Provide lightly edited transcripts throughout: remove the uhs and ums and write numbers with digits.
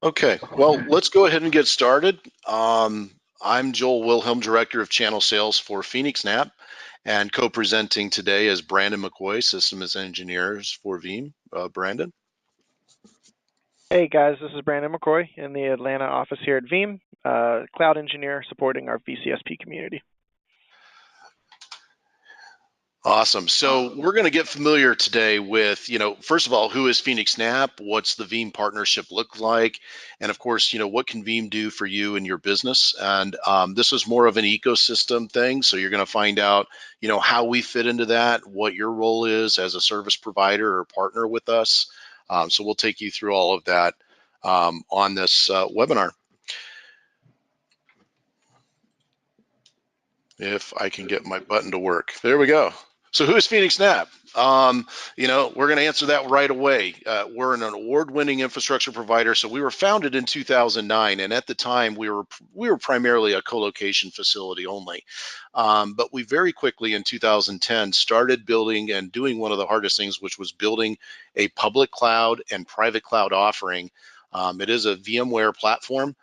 Okay, well, let's go ahead and get started. I'm Joel Wilhelm, Director of Channel Sales for Phoenix NAP, and co-presenting today is Brandon McCoy, Systems Engineers for Veeam. Brandon? Hey guys, this is Brandon McCoy in the Atlanta office here at Veeam, cloud engineer supporting our VCSP community. Awesome. So we're going to get familiar today with, first of all, who is Phoenix NAP? What's the Veeam partnership look like? And of course, what can Veeam do for you and your business? And this is more of an ecosystem thing. So you're going to find out, how we fit into that, what your role is as a service provider or partner with us. So we'll take you through all of that on this webinar. If I can get my button to work. There we go. So who is Phoenix NAB? We're going to answer that right away. We're an award-winning infrastructure provider. So we were founded in 2009, and at the time we were primarily a co-location facility only. But we very quickly in 2010 started building and doing one of the hardest things, which was building a public cloud and private cloud offering. It is a VMware platform.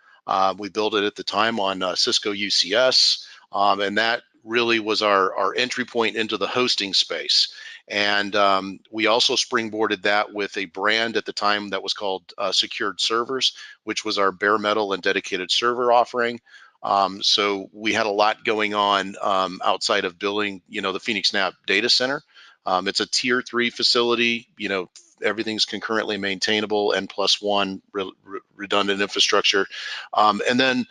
We built it at the time on Cisco UCS. And that really was our entry point into the hosting space. And we also springboarded that with a brand at the time that was called Secured Servers, which was our bare metal and dedicated server offering. So we had a lot going on outside of building, the Phoenix NAP data center. It's a tier 3 facility, everything's concurrently maintainable, N+1 redundant infrastructure. And then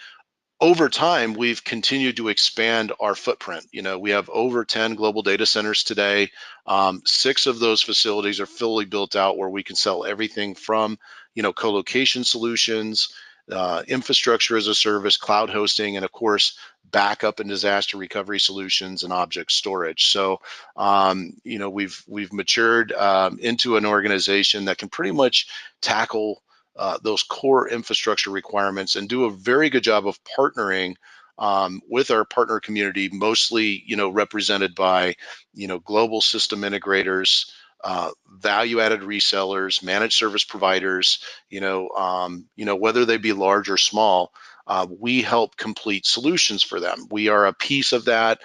over time, we've continued to expand our footprint. We have over 10 global data centers today. 6 of those facilities are fully built out where we can sell everything from, co-location solutions, infrastructure as a service, cloud hosting, and of course, backup and disaster recovery solutions and object storage. So, we've matured into an organization that can pretty much tackle those core infrastructure requirements and do a very good job of partnering with our partner community, mostly, represented by, global system integrators, value-added resellers, managed service providers, whether they be large or small, we help complete solutions for them. We are a piece of that.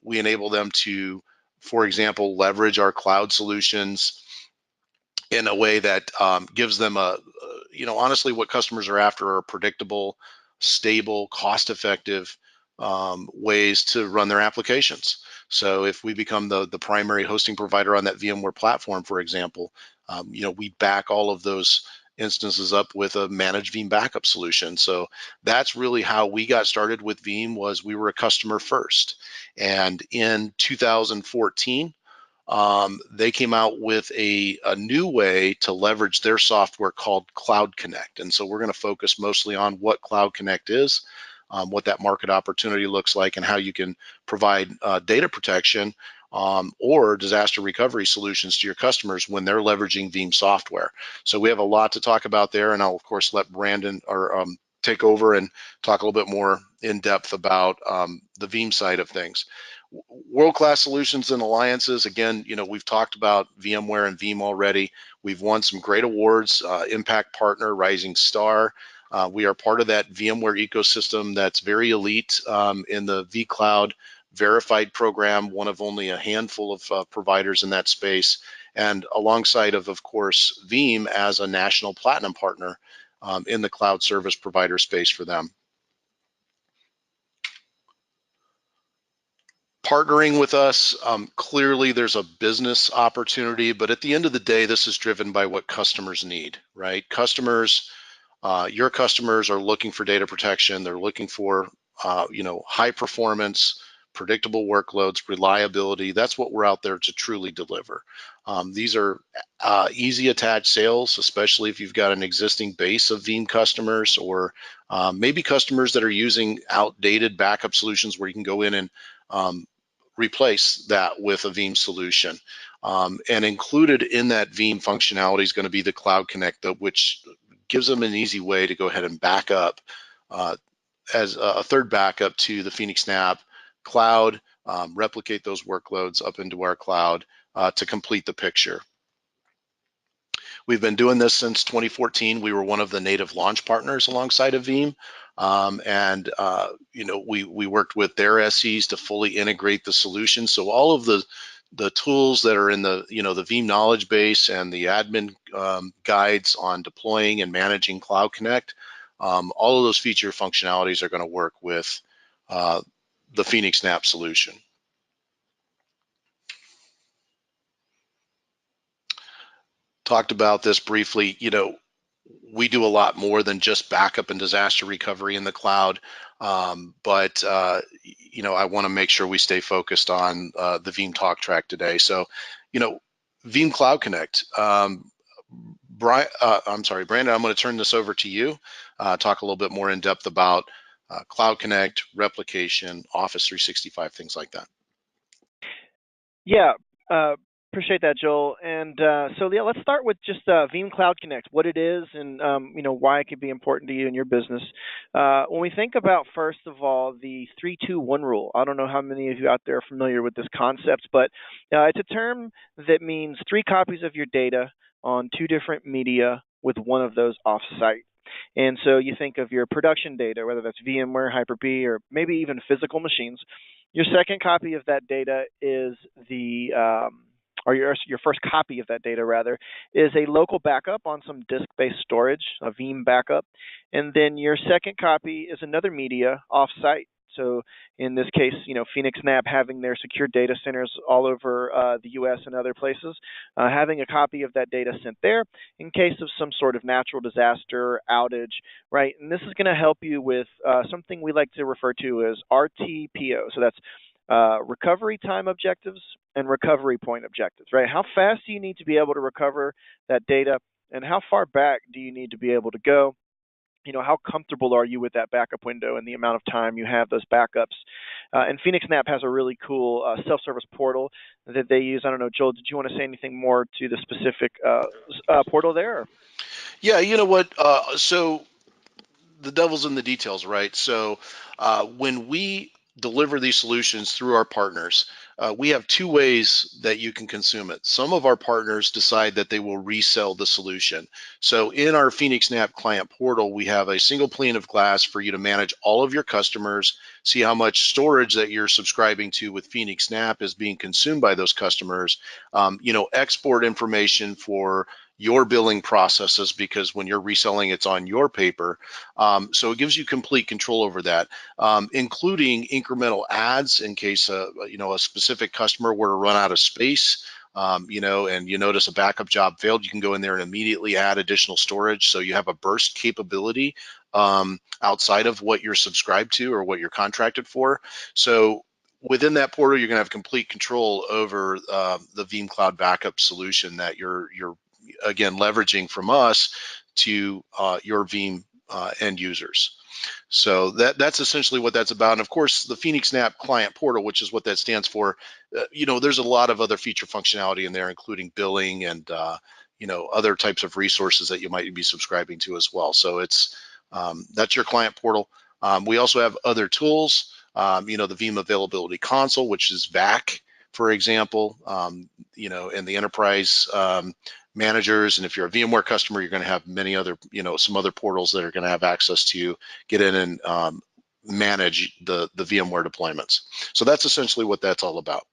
We enable them to, for example, leverage our cloud solutions in a way that gives them honestly, what customers are after are predictable, stable, cost-effective ways to run their applications. So if we become the primary hosting provider on that VMware platform, for example, we back all of those instances up with a managed Veeam backup solution. So that's really how we got started with Veeam. Was we were a customer first. And in 2014, they came out with a new way to leverage their software called Cloud Connect. And so we're going to focus mostly on what Cloud Connect is, what that market opportunity looks like, and how you can provide data protection or disaster recovery solutions to your customers when they're leveraging Veeam software. So we have a lot to talk about there, and I'll of course let Brandon take over and talk a little bit more in depth about the Veeam side of things. World-class solutions and alliances. Again, we've talked about VMware and Veeam already. We've won some great awards, Impact Partner, Rising Star. We are part of that VMware ecosystem that's very elite in the vCloud Verified program, one of only a handful of providers in that space, and alongside of course, Veeam as a national platinum partner in the cloud service provider space for them. Partnering with us, clearly there's a business opportunity, but at the end of the day, this is driven by what customers need, right? Customers, your customers are looking for data protection. They're looking for, high performance, predictable workloads, reliability. That's what we're out there to truly deliver. These are easy attached sales, especially if you've got an existing base of Veeam customers, or maybe customers that are using outdated backup solutions where you can go in and replace that with a Veeam solution. And included in that Veeam functionality is going to be the Cloud Connect, which gives them an easy way to go ahead and back up as a third backup to the Phoenix NAB cloud, replicate those workloads up into our cloud to complete the picture. We've been doing this since 2014. We were one of the native launch partners alongside of Veeam. We worked with their SEs to fully integrate the solution. So all of the tools that are in the the Veeam knowledge base and the admin guides on deploying and managing Cloud Connect, all of those feature functionalities are going to work with the Phoenix NAP solution. Talked about this briefly. We do a lot more than just backup and disaster recovery in the cloud, but I want to make sure we stay focused on the Veeam talk track today. So, Veeam Cloud Connect. Brandon, I'm going to turn this over to you. Talk a little bit more in depth about Cloud Connect, replication, Office 365, things like that. Yeah, appreciate that, Joel. And so yeah, let's start with just Veeam Cloud Connect, what it is, and why it could be important to you and your business. When we think about, first of all, the 3-2-1 rule, I don't know how many of you out there are familiar with this concept, but it's a term that means 3 copies of your data on 2 different media with one of those offsite. And so you think of your production data, whether that's VMware, Hyper-V, or maybe even physical machines. Your second copy of that data is or your first copy of that data, rather, is a local backup on some disk-based storage, a Veeam backup. And then your second copy is another media offsite. So in this case, Phoenix NAB having their secure data centers all over the U.S. and other places, having a copy of that data sent there in case of some sort of natural disaster outage, right? And this is going to help you with something we like to refer to as RTPO. So that's recovery time objectives and recovery point objectives, right? How fast do you need to be able to recover that data, and how far back do you need to be able to go? How comfortable are you with that backup window and the amount of time you have those backups? And Phoenix NAP has a really cool self-service portal that they use. I don't know, Joel, did you want to say anything more to the specific portal there? Yeah, you know what? So the devil's in the details, right? So when we deliver these solutions through our partners, we have 2 ways that you can consume it. Some of our partners decide that they will resell the solution. So in our Phoenix NAP client portal, we have a single pane of glass for you to manage all of your customers, see how much storage that you're subscribing to with Phoenix NAP is being consumed by those customers, export information for your billing processes, because when you're reselling, it's on your paper. So it gives you complete control over that, including incremental ads in case a specific customer were to run out of space, and you notice a backup job failed. You can go in there and immediately add additional storage, so you have a burst capability outside of what you're subscribed to or what you're contracted for. So within that portal, you're going to have complete control over the Veeam Cloud Backup solution that you're again leveraging from us to your Veeam end users. So that's essentially what that's about. And of course, the Phoenix NAP client portal, which is what that stands for, there's a lot of other feature functionality in there, including billing and other types of resources that you might be subscribing to as well. So it's that's your client portal. We also have other tools, the Veeam Availability Console, which is VAC, for example, and the enterprise managers. And if you're a VMware customer, you're going to have many other, some other portals that are going to have access to get in and manage the VMware deployments. So that's essentially what that's all about.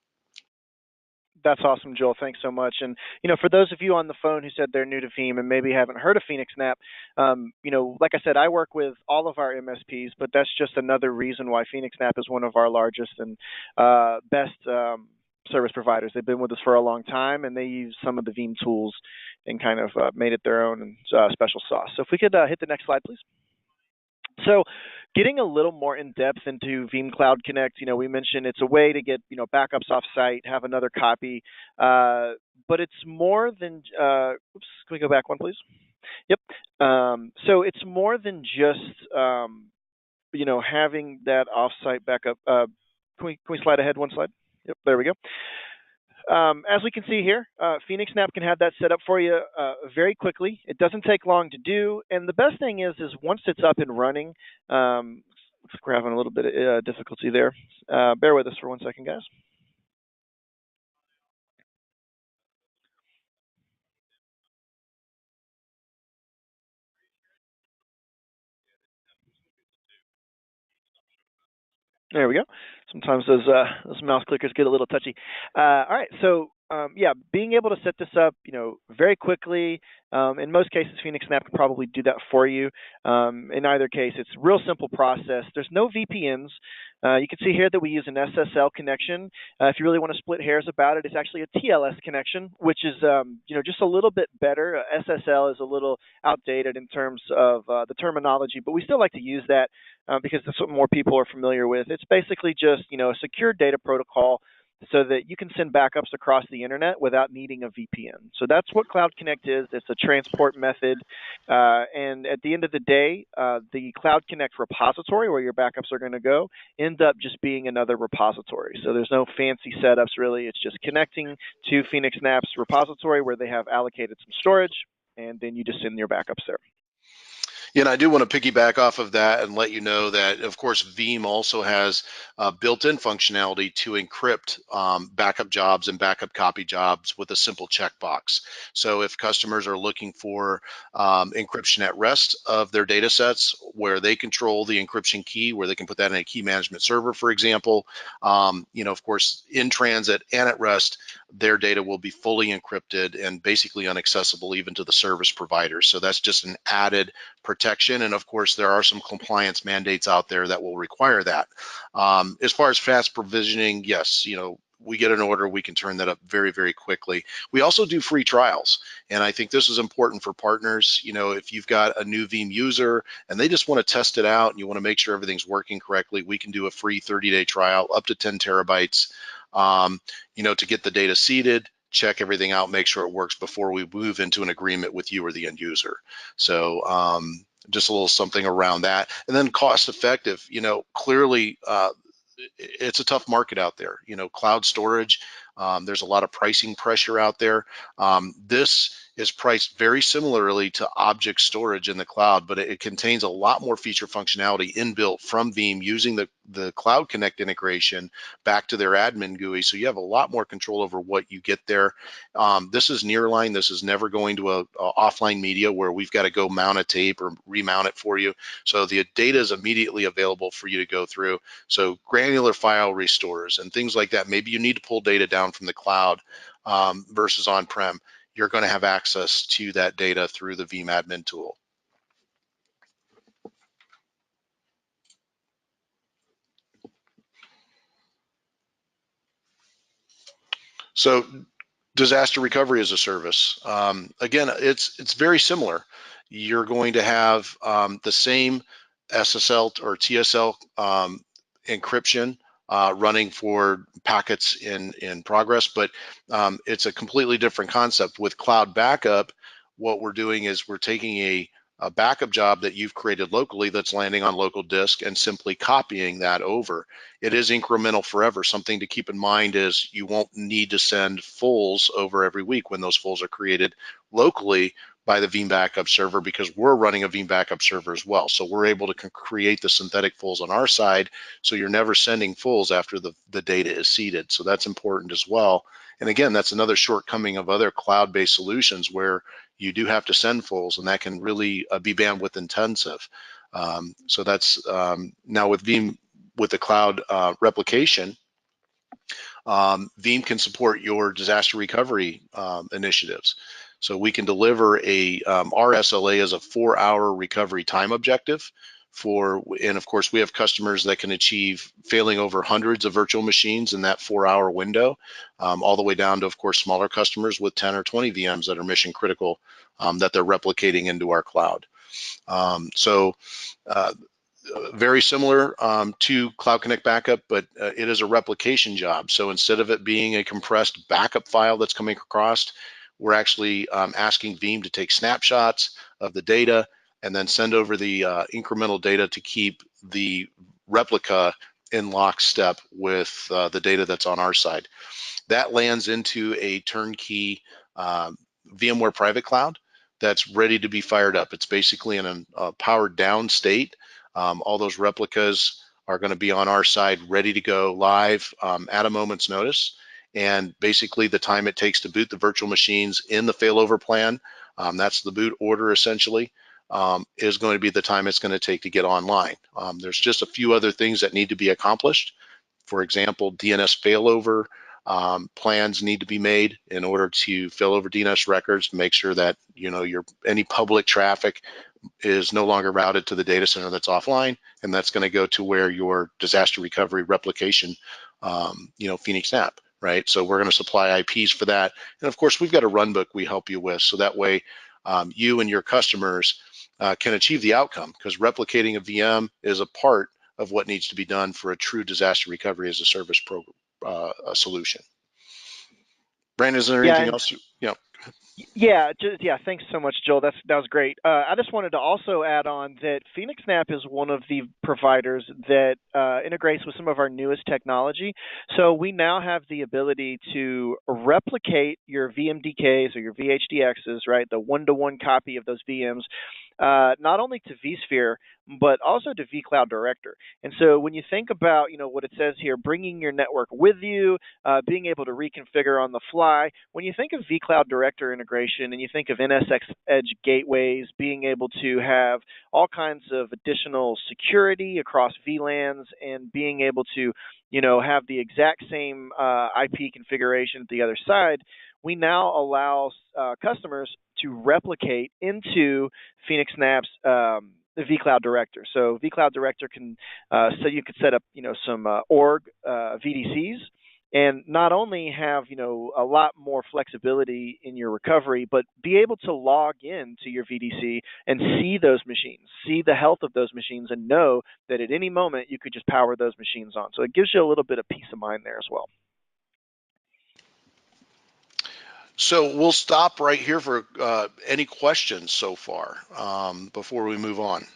That's awesome, Joel. Thanks so much. And for those of you on the phone who said they're new to Veeam and maybe haven't heard of Phoenix NAP, like I said, I work with all of our MSPs, but that's just another reason why Phoenix NAP is one of our largest and best service providers. They've been with us for a long time, and they use some of the Veeam tools and kind of made it their own and special sauce. So if we could hit the next slide, please. So getting a little more in depth into Veeam Cloud Connect, we mentioned it's a way to get, backups off site, have another copy, but it's more than, oops, can we go back one, please? Yep. So it's more than just, having that offsite backup. Can we slide ahead one slide? Yep, there we go. As we can see here, Phoenix NAP can have that set up for you very quickly. It doesn't take long to do, and the best thing is once it's up and running, looks like we're having a little bit of difficulty there. Bear with us for 1 second, guys. There we go. Sometimes those mouse clickers get a little touchy. All right, so yeah, being able to set this up, very quickly. In most cases, Phoenix NAP can probably do that for you. In either case, it's a real simple process. There's no VPNs. You can see here that we use an SSL connection. If you really want to split hairs about it, it's actually a TLS connection, which is just a little bit better. SSL is a little outdated in terms of the terminology, but we still like to use that because that's what more people are familiar with. It's basically just a secure data protocol so that you can send backups across the internet without needing a VPN. So that's what Cloud Connect is. It's a transport method. And at the end of the day, the Cloud Connect repository where your backups are going to go ends up just being another repository. So there's no fancy setups really. It's just connecting to Phoenix NAP's repository where they have allocated some storage, and then you just send your backups there. Yeah, and I do want to piggyback off of that and let you know that, of course, Veeam also has built-in functionality to encrypt backup jobs and backup copy jobs with a simple checkbox. So if customers are looking for encryption at rest of their data sets where they control the encryption key, where they can put that in a key management server, for example, of course, in transit and at rest, their data will be fully encrypted and basically inaccessible even to the service providers. So that's just an added protection. And of course, there are some compliance mandates out there that will require that. As far as fast provisioning, yes, we get an order, we can turn that up very, very quickly. We also do free trials. And I think this is important for partners. If you've got a new Veeam user and they just want to test it out and you want to make sure everything's working correctly, we can do a free 30-day trial up to 10 terabytes, to get the data seeded, check everything out, make sure it works before we move into an agreement with you or the end user. So just a little something around that. And then cost effective, clearly it's a tough market out there. Cloud storage, there's a lot of pricing pressure out there. This is priced very similarly to object storage in the cloud, but it contains a lot more feature functionality inbuilt from Veeam using the Cloud Connect integration back to their admin GUI. So you have a lot more control over what you get there. This is nearline. This is never going to a offline media where we've got to go mount a tape or remount it for you. So the data is immediately available for you to go through. So granular file restores and things like that. Maybe you need to pull data down from the cloud versus on-prem. You're going to have access to that data through the Veeam admin tool. So disaster recovery as a service. Again, it's very similar. You're going to have the same SSL or TSL encryption running for packets in progress, but it's a completely different concept. With cloud backup, what we're doing is we're taking a backup job that you've created locally that's landing on local disk and simply copying that over. It is incremental forever. Something to keep in mind is you won't need to send fulls over every week when those fulls are created locally by the Veeam backup server, because we're running a Veeam backup server as well. So we're able to create the synthetic fulls on our side, so you're never sending fulls after the data is seeded. So that's important as well. And again, that's another shortcoming of other cloud-based solutions where you do have to send fulls, and that can really be bandwidth intensive. So that's now with Veeam, with the cloud replication, Veeam can support your disaster recovery initiatives. So we can deliver our SLA as a 4-hour recovery time objective and of course we have customers that can achieve failing over hundreds of virtual machines in that 4-hour window, all the way down to, of course, smaller customers with 10 or 20 VMs that are mission critical that they're replicating into our cloud. Very similar to Cloud Connect Backup, but it is a replication job. So instead of it being a compressed backup file that's coming across, we're actually asking Veeam to take snapshots of the data and then send over the incremental data to keep the replica in lockstep with the data that's on our side. That lands into a turnkey VMware private cloud that's ready to be fired up. It's basically in a powered down state. All those replicas are going to be on our side, ready to go live at a moment's notice. And basically the time it takes to boot the virtual machines in the failover plan, that's the boot order essentially. is going to be the time it's going to take to get online. There's just a few other things that need to be accomplished. For example, DNS failover plans need to be made in order to fail over DNS records, make sure that any public traffic is no longer routed to the data center that's offline, and that's going to go to where your disaster recovery replication, Phoenix NAP, right? So we're going to supply IPs for that, and of course we've got a runbook we help you with, so that way you and your customers can achieve the outcome, because replicating a VM is a part of what needs to be done for a true disaster recovery as a service solution. Brandon, is there anything else? Yeah, thanks so much, Joel. That was great. I just wanted to also add on that Phoenix NAP is one of the providers that integrates with some of our newest technology. So we now have the ability to replicate your VMDKs or your VHDXs, right? The one-to-one copy of those VMs, not only to vSphere, but also to vCloud Director. And so when you think about, what it says here, bringing your network with you, being able to reconfigure on the fly, when you think of vCloud Director integration and you think of NSX Edge gateways, being able to have all kinds of additional security across VLANs and being able to, have the exact same IP configuration at the other side, we now allow customers to replicate into Phoenix NAB's the vCloud Director. So vCloud Director can, so you could set up, some org VDCs, and not only have, a lot more flexibility in your recovery, but be able to log in to your VDC and see those machines, see the health of those machines, and know that at any moment you could just power those machines on. So it gives you a little bit of peace of mind there as well. So we'll stop right here for any questions so far before we move on.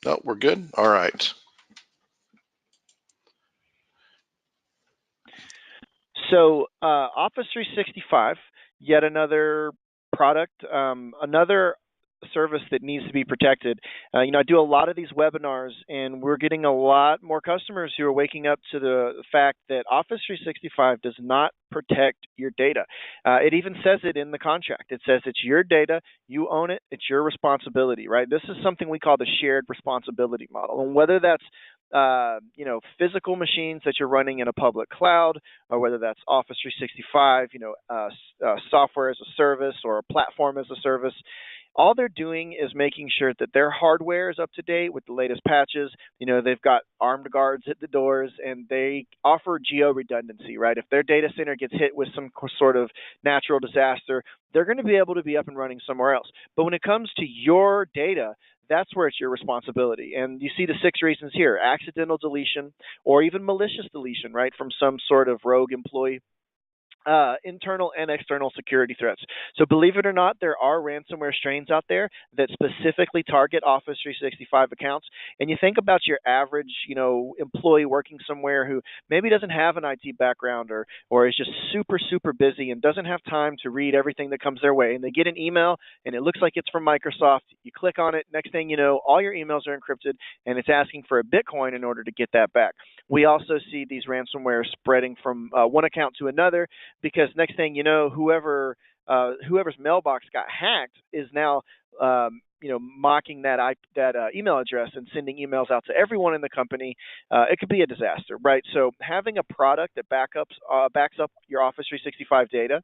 No, we're good? All right. So Office 365, yet another product, another service that needs to be protected. I do a lot of these webinars, and we're getting a lot more customers who are waking up to the fact that Office 365 does not protect your data. It even says it in the contract. It says it's your data, you own it, it's your responsibility, right? This is something we call the shared responsibility model. And whether that's physical machines that you're running in a public cloud, or whether that's Office 365, software as a service or a platform as a service, all they're doing is making sure that their hardware is up to date with the latest patches. They've got armed guards at the doors, and they offer geo redundancy, right? If their data center gets hit with some sort of natural disaster, they're going to be able to be up and running somewhere else. But when it comes to your data, that's where it's your responsibility. And you see the 6 reasons here: accidental deletion or even malicious deletion, right, from some sort of rogue employee. Internal and external security threats. So believe it or not, there are ransomware strains out there that specifically target Office 365 accounts. And you think about your average, employee working somewhere who maybe doesn't have an IT background or is just super, super busy and doesn't have time to read everything that comes their way. And they get an email and it looks like it's from Microsoft. You click on it. Next thing you know, all your emails are encrypted and it's asking for a Bitcoin in order to get that back. We also see these ransomware spreading from one account to another, because next thing you know, whoever's mailbox got hacked is now mocking that email address and sending emails out to everyone in the company. It could be a disaster, right? So having a product that backs up your Office 365 data,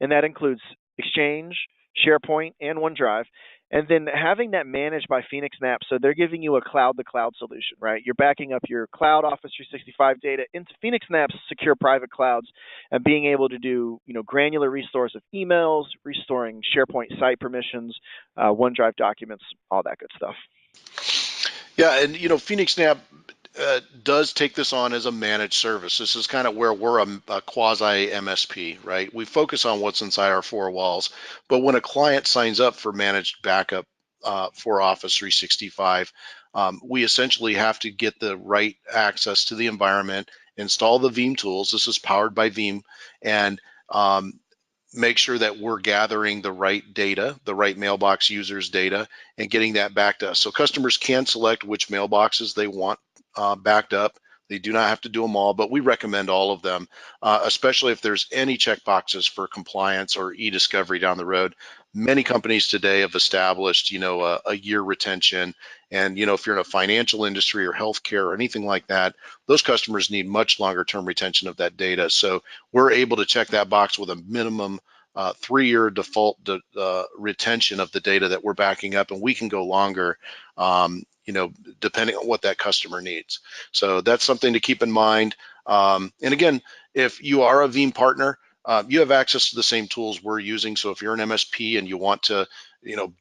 and that includes Exchange, SharePoint, and OneDrive, and then having that managed by Phoenix NAP, so they're giving you a cloud-to-cloud solution, right? You're backing up your cloud Office 365 data into Phoenix NAP's secure private clouds, and being able to do, granular restores of emails, restoring SharePoint site permissions, OneDrive documents, all that good stuff. Yeah, and Phoenix NAP does take this on as a managed service. This is kind of where we're a quasi MSP, right? We focus on what's inside our 4 walls, but when a client signs up for managed backup for Office 365, we essentially have to get the right access to the environment, install the Veeam tools. This is powered by Veeam, and make sure that we're gathering the right data, the right mailbox users' data, and getting that back to us. So customers can select which mailboxes they want backed up. They do not have to do them all, but we recommend all of them, especially if there's any checkboxes for compliance or e-discovery down the road. Many companies today have established, a year retention. And, if you're in a financial industry or healthcare or anything like that, those customers need much longer term retention of that data. So we're able to check that box with a minimum 3-year default retention of the data that we're backing up, and we can go longer, depending on what that customer needs. So that's something to keep in mind. And again, if you are a Veeam partner, you have access to the same tools we're using. So if you're an MSP and you want to,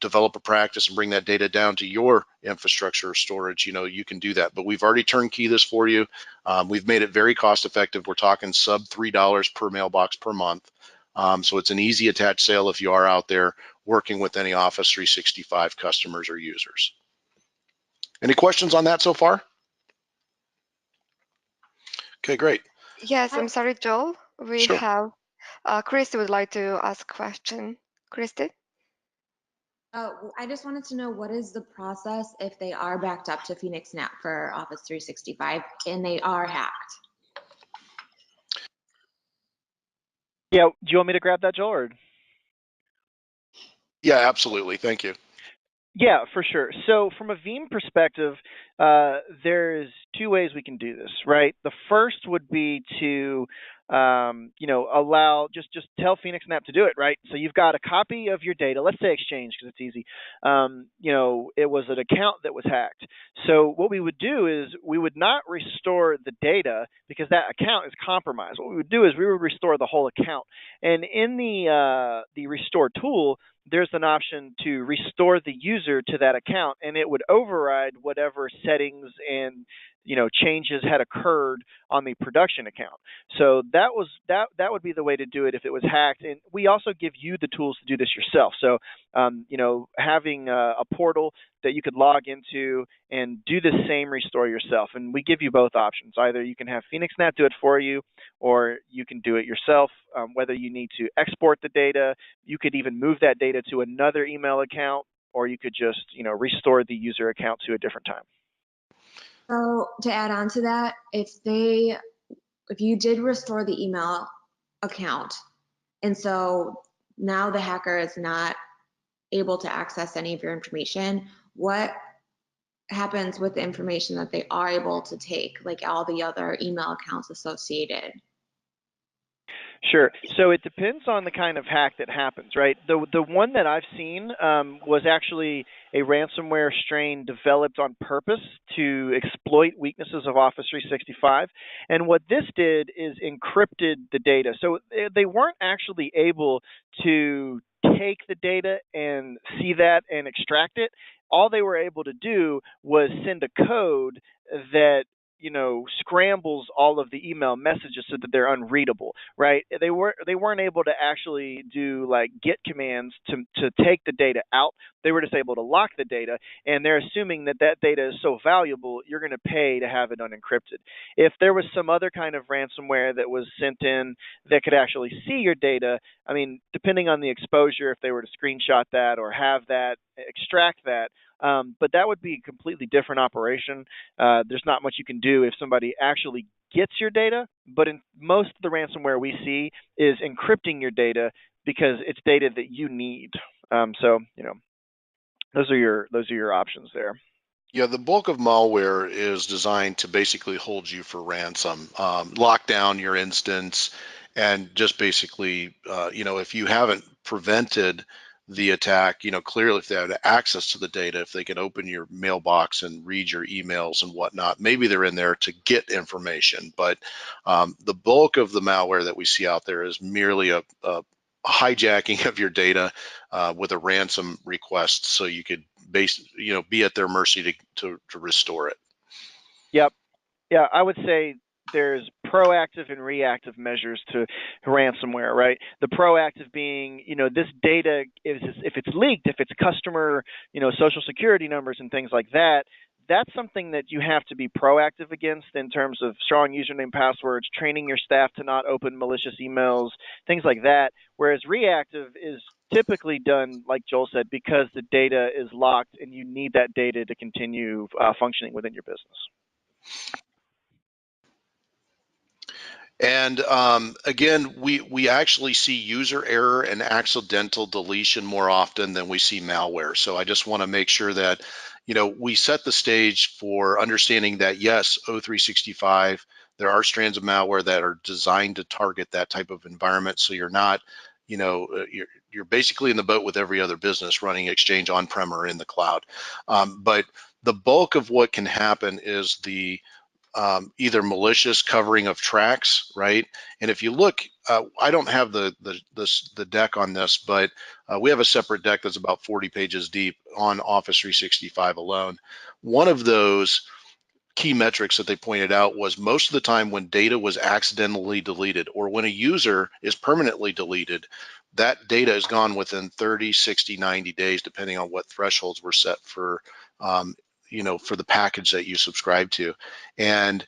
develop a practice and bring that data down to your infrastructure or storage, you can do that. But we've already turnkey this for you. We've made it very cost effective. We're talking sub $3 per mailbox per month. So it's an easy attached sale if you are out there working with any Office 365 customers or users. Any questions on that so far? Okay, great. Yes, I'm sorry, Joel. We Sure. have Christy would like to ask a question. Christy? I just wanted to know, what is the process if they are backed up to Phoenix NAP for Office 365 and they are hacked? Yeah, do you want me to grab that, Joel? Or? Yeah, absolutely. Thank you. Yeah, for sure. So from a Veeam perspective, there's two ways we can do this, right? The first would be to, allow, just tell Phoenix NAP to do it, right? So you've got a copy of your data. Let's say Exchange, because it's easy. It was an account that was hacked. So what we would do is we would not restore the data because that account is compromised. What we would do is we would restore the whole account. And in the restore tool, there's an option to restore the user to that account, and it would override whatever settings and changes had occurred on the production account. So that would be the way to do it if it was hacked. And we also give you the tools to do this yourself. So having a portal that you could log into and do the same restore yourself. And we give you both options. Either you can have Phoenix NAP do it for you, or you can do it yourself. Whether you need to export the data, you could even move that data to another email account, or you could just restore the user account to a different time. So to add on to that, if you did restore the email account, and so now the hacker is not able to access any of your information, what happens with the information that they are able to take, like all the other email accounts associated? Sure. So it depends on the kind of hack that happens, right? The one that I've seen was actually a ransomware strain developed on purpose to exploit weaknesses of Office 365. And what this did is encrypted the data. So they weren't actually able to take the data and see that and extract it. All they were able to do was send a code that scrambles all of the email messages so that they're unreadable, right? They weren't able to actually do like get commands to take the data out. They were just able to lock the data, and they're assuming that data is so valuable, you're going to pay to have it unencrypted. If there was some other kind of ransomware that was sent in that could actually see your data, I mean, depending on the exposure, if they were to screenshot that or have that, extract that, but that would be a completely different operation. There's not much you can do if somebody actually gets your data, but in most of the ransomware we see is encrypting your data because it's data that you need. Those are your options there. Yeah, the bulk of malware is designed to basically hold you for ransom, lock down your instance, and just basically, if you haven't prevented the attack, clearly if they have access to the data, if they can open your mailbox and read your emails and whatnot, maybe they're in there to get information. But the bulk of the malware that we see out there is merely a hijacking of your data with a ransom request, so you could be at their mercy to restore it. Yep. Yeah, I would say there's proactive and reactive measures to ransomware, right? The proactive being, this data if it's leaked, if it's customer, social security numbers and things like that, that's something that you have to be proactive against in terms of strong username passwords, training your staff to not open malicious emails, things like that. Whereas reactive is typically done, like Joel said, because the data is locked and you need that data to continue functioning within your business. And again, we actually see user error and accidental deletion more often than we see malware. So I just want to make sure that, you know, we set the stage for understanding that yes, O365, there are strands of malware that are designed to target that type of environment. So you're not, you know, you're basically in the boat with every other business running Exchange on-prem or in the cloud. But the bulk of what can happen is the either malicious covering of tracks, right? And if you look, I don't have the deck on this, but we have a separate deck that's about 40 pages deep on Office 365 alone. One of those key metrics that they pointed out was most of the time when data was accidentally deleted or when a user is permanently deleted, that data is gone within 30, 60, 90 days, depending on what thresholds were set for, you know, for the package that you subscribe to. And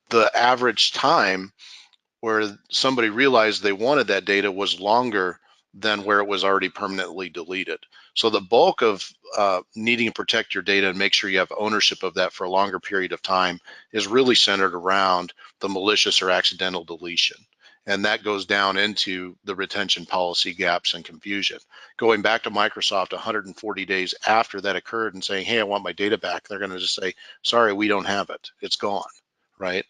the average time where somebody realized they wanted that data was longer than where it was already permanently deleted. So the bulk of needing to protect your data and make sure you have ownership of that for a longer period of time is really centered around the malicious or accidental deletion. And that goes down into the retention policy gaps and confusion. Going back to Microsoft 140 days after that occurred and saying, hey, I want my data back, they're going to just say, sorry, we don't have it. It's gone, right?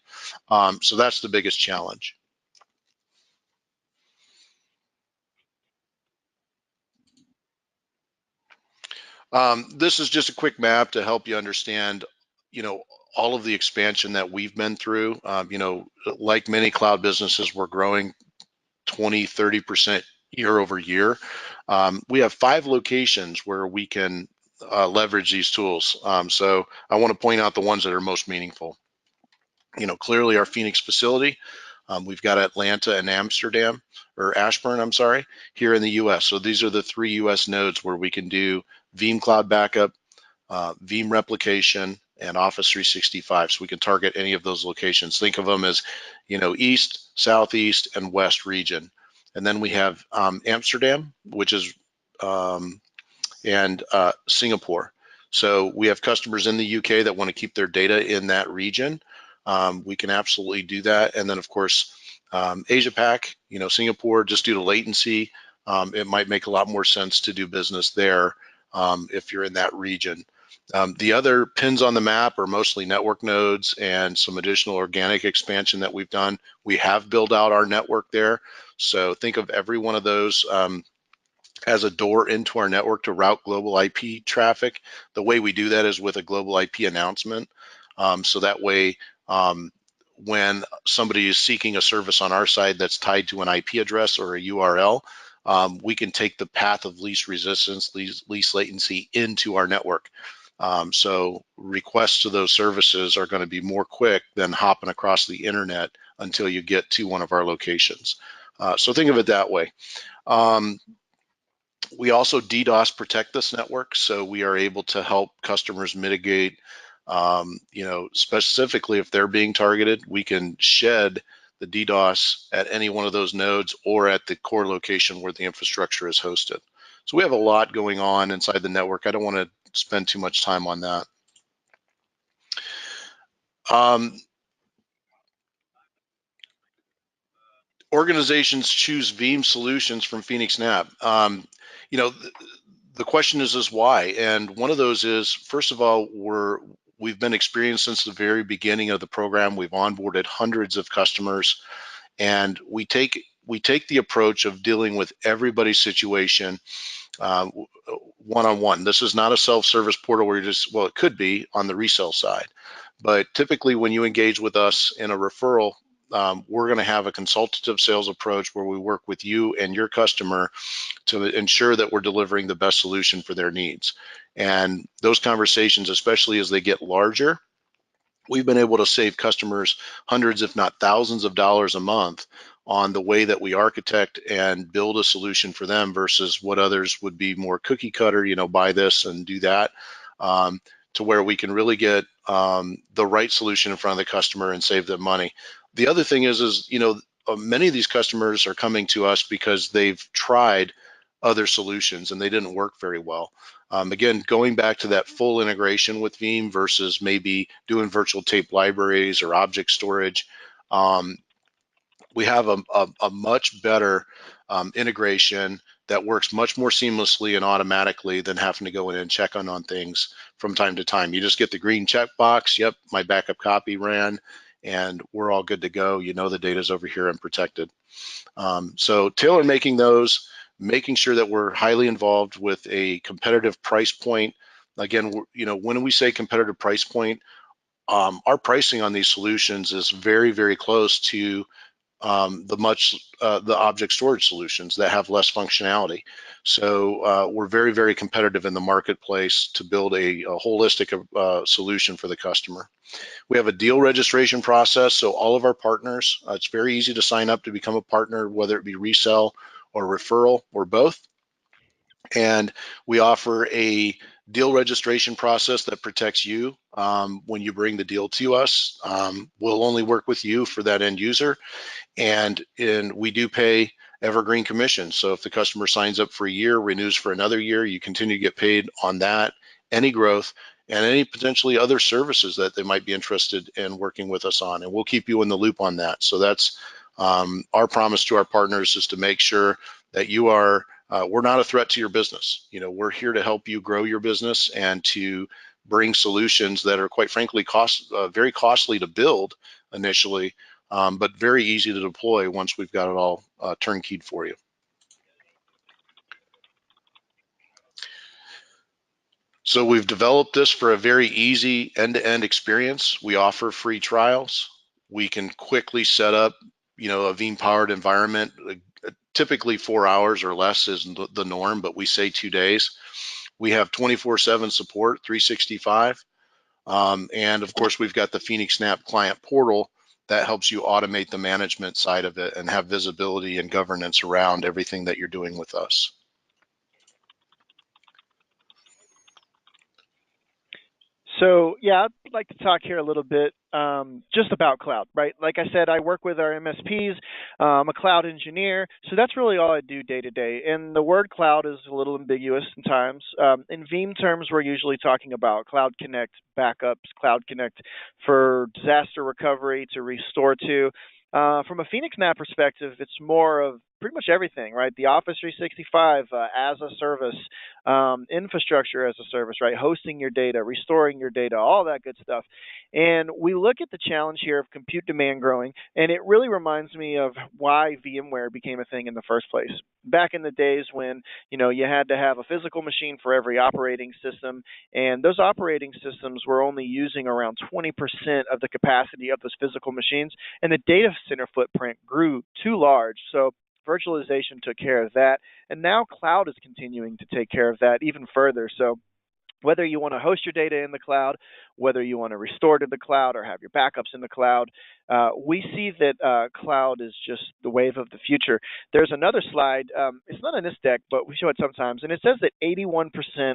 So that's the biggest challenge. This is just a quick map to help you understand, you know, all of the expansion that we've been through. You know, like many cloud businesses, we're growing 20, 30% year over year. We have 5 locations where we can leverage these tools. So I want to point out the ones that are most meaningful. You know, clearly our Phoenix facility. We've got Atlanta and Amsterdam, or Ashburn, I'm sorry, here in the US. So these are the 3 US nodes where we can do Veeam Cloud Backup, Veeam Replication, and Office 365. So we can target any of those locations. Think of them as, you know, East, Southeast, and West region. And then we have Amsterdam, which is, and Singapore. So we have customers in the UK that want to keep their data in that region. We can absolutely do that. And then of course, Asia Pac, you know, Singapore, just due to latency, it might make a lot more sense to do business there if you're in that region. The other pins on the map are mostly network nodes and some additional organic expansion that we've done. We have built out our network there. So think of every one of those as a door into our network to route global IP traffic. The way we do that is with a global IP announcement. So that way, when somebody is seeking a service on our side that's tied to an IP address or a URL, we can take the path of least resistance, least latency into our network. So requests to those services are going to be more quick than hopping across the internet until you get to one of our locations. So think of it that way. We also DDoS protect this network, so we are able to help customers mitigate, you know, specifically if they're being targeted, we can shed the DDoS at any one of those nodes or at the core location where the infrastructure is hosted. So we have a lot going on inside the network. I don't want to spend too much time on that. Organizations choose Veeam solutions from Phoenix NAB. You know, the question is why? And one of those is, first of all, we've been experienced since the very beginning of the program. We've onboarded hundreds of customers, and we take the approach of dealing with everybody's situation one-on-one. This is not a self-service portal where you just, well, it could be on the resale side, but typically when you engage with us in a referral, we're going to have a consultative sales approach where we work with you and your customer to ensure that we're delivering the best solution for their needs. And those conversations, especially as they get larger, we've been able to save customers hundreds, if not thousands of dollars a month on the way that we architect and build a solution for them versus what others would be more cookie cutter, you know, buy this and do that, to where we can really get the right solution in front of the customer and save them money. The other thing is you know, many of these customers are coming to us because they've tried other solutions and they didn't work very well. Again, going back to that full integration with Veeam versus maybe doing virtual tape libraries or object storage, we have a much better integration that works much more seamlessly and automatically than having to go in and check on things from time to time. You just get the green checkbox. Yep, my backup copy ran, and we're all good to go. You know the data's over here and protected. So tailor making those, making sure that we're highly involved with a competitive price point. Again, you know, when we say competitive price point, our pricing on these solutions is very, very close to the object storage solutions that have less functionality. So we're very, very competitive in the marketplace to build a holistic solution for the customer. We have a deal registration process, so all of our partners, it's very easy to sign up to become a partner, whether it be resell or referral or both. And we offer a deal registration process that protects you when you bring the deal to us. We'll only work with you for that end user. And we do pay evergreen commissions. So if the customer signs up for a year, renews for another year, you continue to get paid on that, any growth, and any potentially other services that they might be interested in working with us on. And we'll keep you in the loop on that. So that's our promise to our partners, is to make sure that you are, we're not a threat to your business. You know, we're here to help you grow your business and to bring solutions that are, quite frankly, very costly to build initially, but very easy to deploy once we've got it all turnnkeyed for you. So we've developed this for a very easy end-to-end experience. We offer free trials. We can quickly set up, you know, a Veeam-powered environment. Typically 4 hours or less is the norm, but we say 2 days. We have 24/7 support, 365. And of course, we've got the Phoenix NAP client portal that helps you automate the management side of it and have visibility and governance around everything that you're doing with us. So yeah, I'd like to talk here a little bit just about cloud, right? Like I said, I work with our MSPs. I'm a cloud engineer, so that's really all I do day to day. And the word cloud is a little ambiguous sometimes. In Veeam terms, we're usually talking about Cloud Connect backups, Cloud Connect for disaster recovery to restore to. From a Phoenix NAP perspective, it's more of pretty much everything, right? The Office 365 as a service, infrastructure as a service, right? Hosting your data, restoring your data, all that good stuff. And we look at the challenge here of compute demand growing, and it really reminds me of why VMware became a thing in the first place. Back in the days when, you know, you had to have a physical machine for every operating system, and those operating systems were only using around 20% of the capacity of those physical machines, and the data center footprint grew too large. So virtualization took care of that, and now cloud is continuing to take care of that even further. So whether you want to host your data in the cloud, whether you want to restore to the cloud or have your backups in the cloud, we see that cloud is just the wave of the future. There's another slide. It's not in this deck, but we show it sometimes, and it says that 81%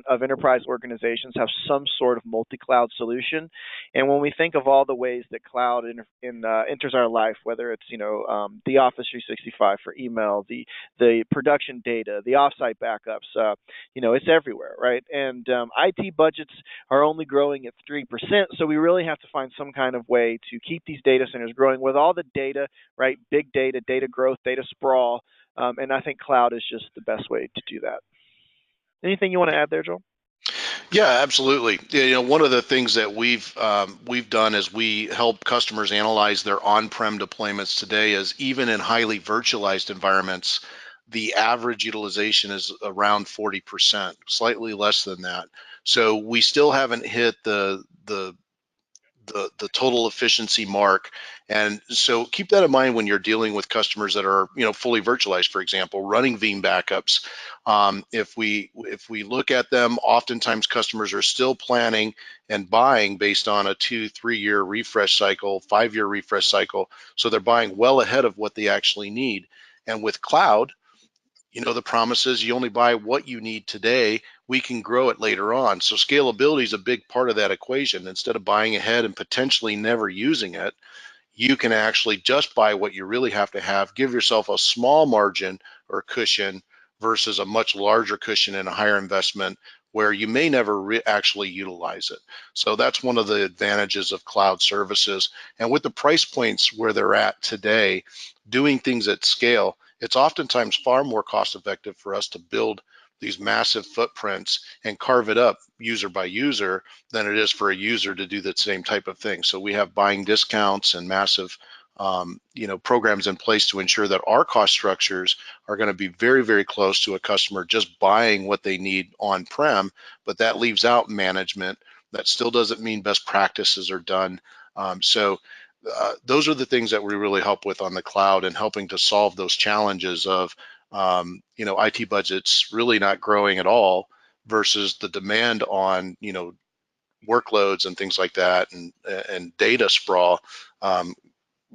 of enterprise organizations have some sort of multi-cloud solution. And when we think of all the ways that cloud enters our life, whether it's, you know, the Office 365 for email, the production data, the offsite backups, you know, it's everywhere, right? And IT budgets are only growing at 3%, so we really have to find some kind of way to keep these data centers growing with all the data, right? Big data, data growth, data sprawl, and I think cloud is just the best way to do that. Anything you want to add there, Joel? Yeah, absolutely. You know, one of the things that we've done is we help customers analyze their on-prem deployments today. Is even in highly virtualized environments, the average utilization is around 40%, slightly less than that. So we still haven't hit the total efficiency mark. And so keep that in mind when you're dealing with customers that are, you know, fully virtualized, for example, running Veeam backups. If we look at them, oftentimes customers are still planning and buying based on a 2-3 year refresh cycle, 5-year refresh cycle. So they're buying well ahead of what they actually need. And with cloud, you know, the promise is you only buy what you need today. We can grow it later on. So scalability is a big part of that equation. Instead of buying ahead and potentially never using it, you can actually just buy what you really have to have, give yourself a small margin or cushion versus a much larger cushion and a higher investment where you may never actually utilize it. So that's one of the advantages of cloud services. And with the price points where they're at today, doing things at scale, it's oftentimes far more cost effective for us to build these massive footprints and carve it up user by user than it is for a user to do the same type of thing. So we have buying discounts and massive programs in place to ensure that our cost structures are going to be very, very close to a customer just buying what they need on-prem, but that leaves out management. That still doesn't mean best practices are done. Those are the things that we really help with on the cloud, and helping to solve those challenges of IT budgets really not growing at all versus the demand on workloads and things like that, and data sprawl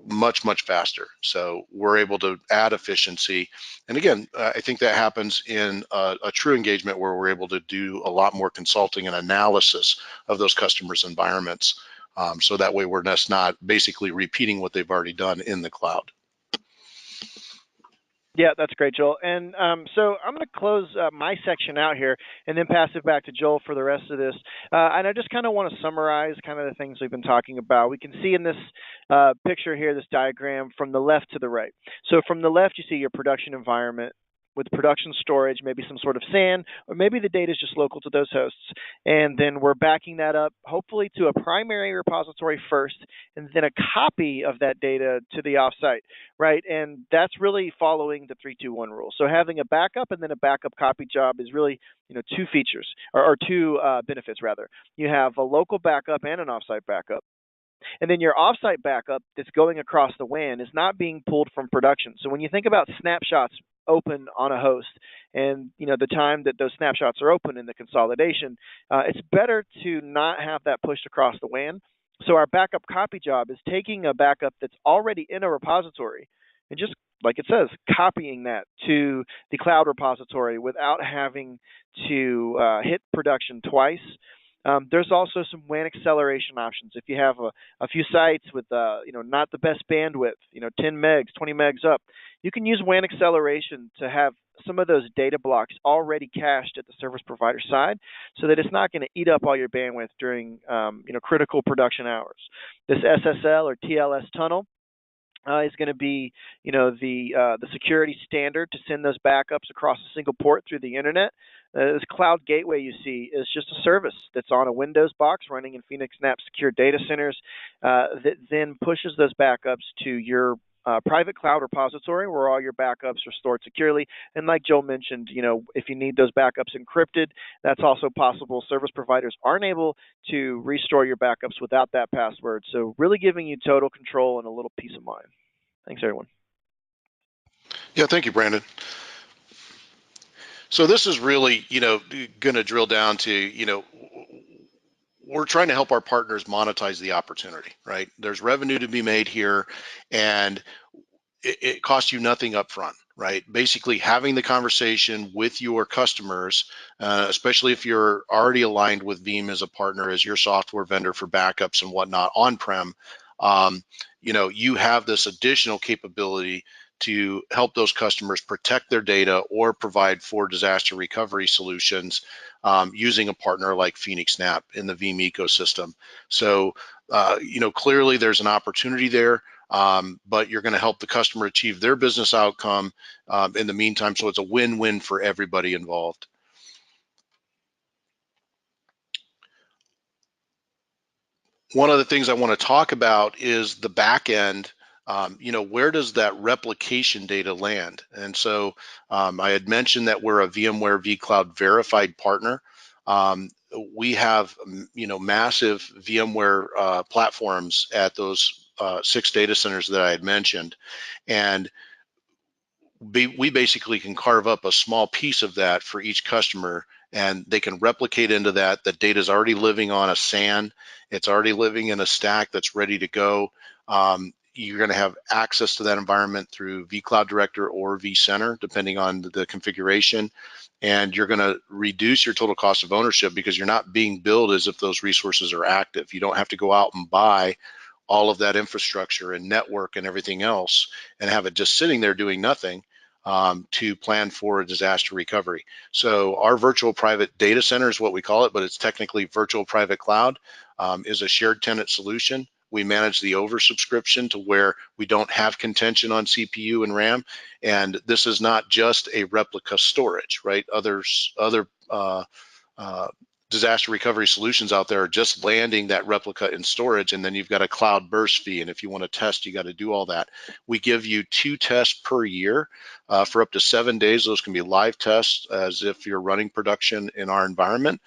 much faster. So we're able to add efficiency, and again, I think that happens in a true engagement where we're able to do a lot more consulting and analysis of those customers' environments. So that way we're just not basically repeating what they've already done in the cloud. Yeah, that's great, Joel. And so I'm going to close my section out here and then pass it back to Joel for the rest of this. And I just kind of want to summarize kind of the things we've been talking about. We can see in this picture here, this diagram, from the left to the right. So from the left, you see your production environment with production storage, maybe some sort of SAN, or maybe the data is just local to those hosts. And then we're backing that up, hopefully to a primary repository first, and then a copy of that data to the offsite, right? And that's really following the 3-2-1 rule. So having a backup and then a backup copy job is really, two features, or two benefits rather. You have a local backup and an offsite backup. And then your offsite backup that's going across the WAN is not being pulled from production. So when you think about snapshots open on a host, and the time that those snapshots are open in the consolidation, it's better to not have that pushed across the WAN. So our backup copy job is taking a backup that's already in a repository and just, like it says, copying that to the cloud repository without having to hit production twice. There's also some WAN acceleration options. If you have a few sites with not the best bandwidth, 10 megs, 20 megs up, you can use WAN acceleration to have some of those data blocks already cached at the service provider side, so that it's not going to eat up all your bandwidth during critical production hours. This SSL or TLS tunnel is going to be, the security standard to send those backups across a single port through the internet. This cloud gateway you see is just a service that's on a Windows box running in Phoenix NAP secure data centers that then pushes those backups to your private cloud repository where all your backups are stored securely. And like Joel mentioned, if you need those backups encrypted, that's also possible. Service providers aren't able to restore your backups without that password. So really giving you total control and a little peace of mind. Thanks, everyone. Yeah, thank you, Brandon. So this is really, going to drill down to, we're trying to help our partners monetize the opportunity, right? There's revenue to be made here, and it costs you nothing up front, right? Basically having the conversation with your customers, especially if you're already aligned with Veeam as a partner, as your software vendor for backups and whatnot on-prem, you have this additional capability to help those customers protect their data or provide for disaster recovery solutions using a partner like Phoenix NAP in the Veeam ecosystem. So, clearly there's an opportunity there, but you're going to help the customer achieve their business outcome in the meantime. So it's a win-win for everybody involved. One of the things I want to talk about is the back end. Where does that replication data land? And so I had mentioned that we're a VMware vCloud verified partner. We have, massive VMware platforms at those 6 data centers that I had mentioned. And we basically can carve up a small piece of that for each customer, and they can replicate into that. The data is already living on a SAN. It's already living in a stack that's ready to go. You're going to have access to that environment through vCloud Director or vCenter, depending on the configuration. And you're going to reduce your total cost of ownership because you're not being billed as if those resources are active. You don't have to go out and buy all of that infrastructure and network and everything else and have it just sitting there doing nothing. to plan for a disaster recovery. So our virtual private data center is what we call it, but it's technically virtual private cloud, is a shared tenant solution. We manage the oversubscription to where we don't have contention on CPU and RAM. And this is not just a replica storage, right? Other disaster recovery solutions out there are just landing that replica in storage, and then you've got a cloud burst fee. And if you want to test, you got to do all that. We give you 2 tests per year for up to 7 days. Those can be live tests as if you're running production in our environment.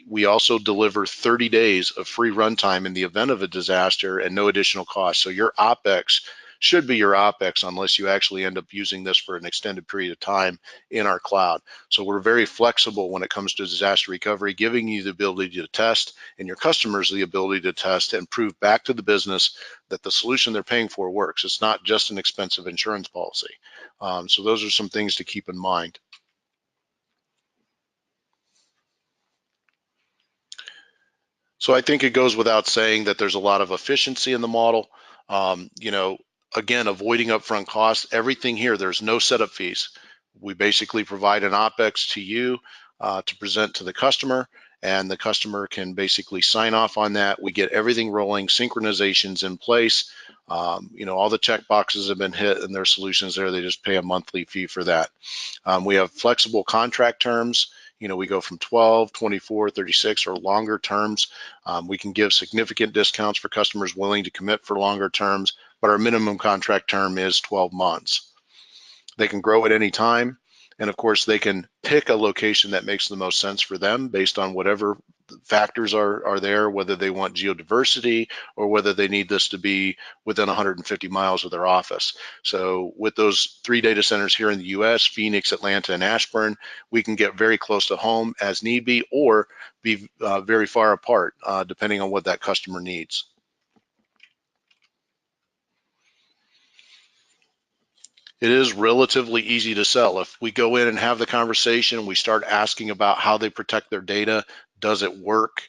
We also deliver 30 days of free runtime in the event of a disaster and no additional cost. So your OpEx should be your OpEx unless you actually end up using this for an extended period of time in our cloud. So we're very flexible when it comes to disaster recovery, giving you the ability to test and your customers the ability to test and prove back to the business that the solution they're paying for works. It's not just an expensive insurance policy. So those are some things to keep in mind. So I think it goes without saying that there's a lot of efficiency in the model. Again, avoiding upfront costs, everything here, there's no setup fees. We basically provide an OpEx to you to present to the customer, and the customer can basically sign off on that. We get everything rolling, synchronizations in place. All the check boxes have been hit and their solutions there. They just pay a monthly fee for that. We have flexible contract terms. We go from 12, 24, 36 or longer terms. We can give significant discounts for customers willing to commit for longer terms, but our minimum contract term is 12 months. They can grow at any time. And of course, they can pick a location that makes the most sense for them based on whatever factors are there, whether they want geodiversity or whether they need this to be within 150 miles of their office. So with those 3 data centers here in the US, Phoenix, Atlanta, and Ashburn, we can get very close to home as need be, or be very far apart, depending on what that customer needs. It is relatively easy to sell. If we go in and have the conversation, we start asking about how they protect their data. Does it work?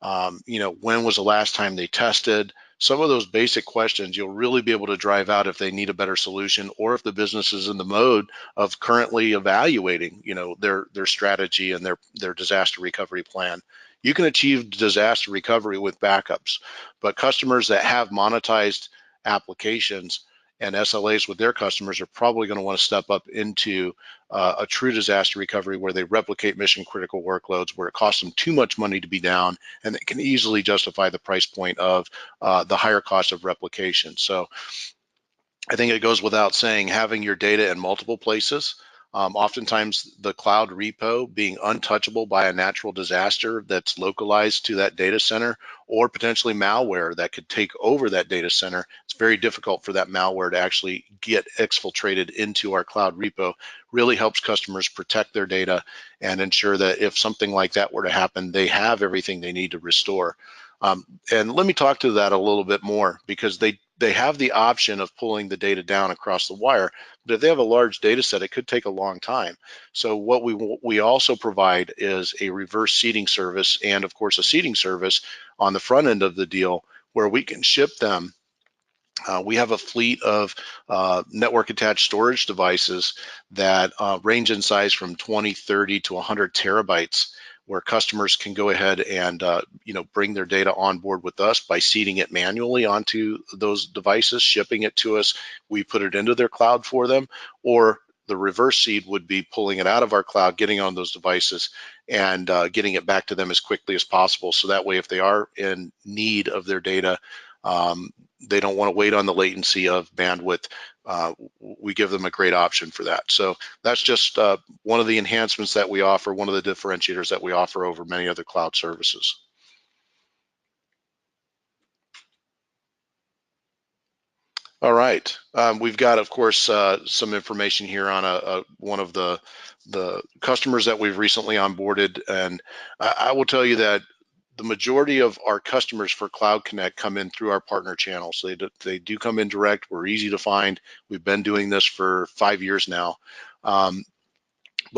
When was the last time they tested? Some of those basic questions you'll really be able to drive out if they need a better solution, or if the business is in the mode of currently evaluating, their strategy and their disaster recovery plan. You can achieve disaster recovery with backups, but customers that have monetized applications and SLAs with their customers are probably going to want to step up into a true disaster recovery where they replicate mission critical workloads, where it costs them too much money to be down, and they can easily justify the price point of the higher cost of replication. So I think it goes without saying, having your data in multiple places, oftentimes the cloud repo being untouchable by a natural disaster that's localized to that data center, or potentially malware that could take over that data center. It's very difficult for that malware to actually get exfiltrated into our cloud repo. Really helps customers protect their data and ensure that if something like that were to happen, they have everything they need to restore. And let me talk to that a little bit more, because they have the option of pulling the data down across the wire, but if they have a large data set, it could take a long time. So what we also provide is a reverse seeding service, and of course a seeding service on the front end of the deal, where we can ship them. We have a fleet of network attached storage devices that range in size from 20, 30 to 100 terabytes, where customers can go ahead and bring their data on board with us by seeding it manually onto those devices, shipping it to us. We put it into their cloud for them, or the reverse seed would be pulling it out of our cloud, getting on those devices, and getting it back to them as quickly as possible. So that way, if they are in need of their data, they don't want to wait on the latency of bandwidth. We give them a great option for that. So that's just one of the enhancements that we offer, one of the differentiators that we offer over many other cloud services. All right, we've got, of course, some information here on one of the customers that we've recently onboarded, and I will tell you that the majority of our customers for Cloud Connect come in through our partner channels. They do come in direct. We're easy to find. We've been doing this for 5 years now. But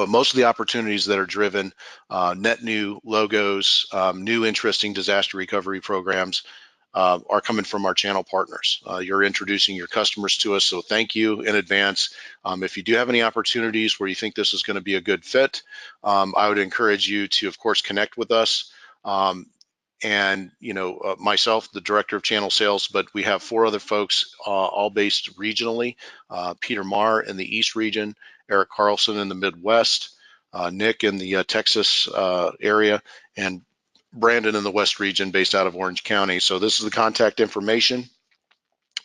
most of the opportunities that are driven, net new logos, new interesting disaster recovery programs, are coming from our channel partners. You're introducing your customers to us, so thank you in advance. If you do have any opportunities where you think this is going to be a good fit, I would encourage you to, of course, connect with us. And myself, the director of channel sales, but we have 4 other folks, all based regionally. Peter Marr in the East region, Eric Carlson in the Midwest, Nick in the Texas area, and Brandon in the West region, based out of Orange County. So this is the contact information.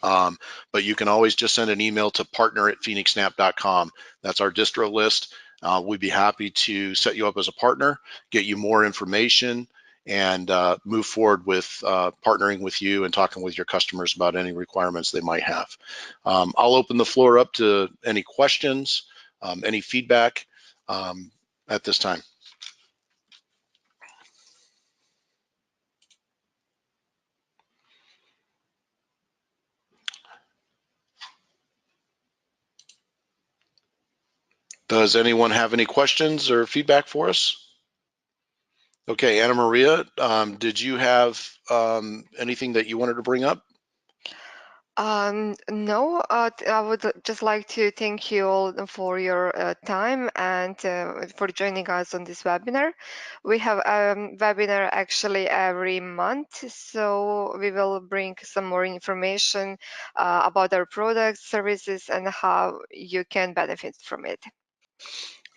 But you can always just send an email to partner@phoenixNAP.com. That's our distro list. We'd be happy to set you up as a partner, get you more information, and move forward with partnering with you and talking with your customers about any requirements they might have. I'll open the floor up to any questions, any feedback at this time. Does anyone have any questions or feedback for us? Okay, Anna Maria, did you have anything that you wanted to bring up? No, I would just like to thank you all for your time and for joining us on this webinar. We have a webinar actually every month, so we will bring some more information about our products, services, and how you can benefit from it.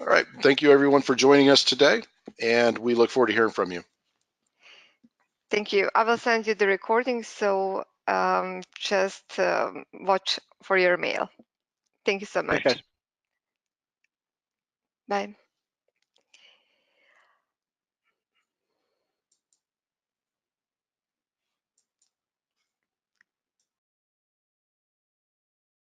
All right, thank you everyone for joining us today, and we look forward to hearing from you. Thank you. I will send you the recording, so just watch for your mail. Thank you so much. Thanks, guys. Bye.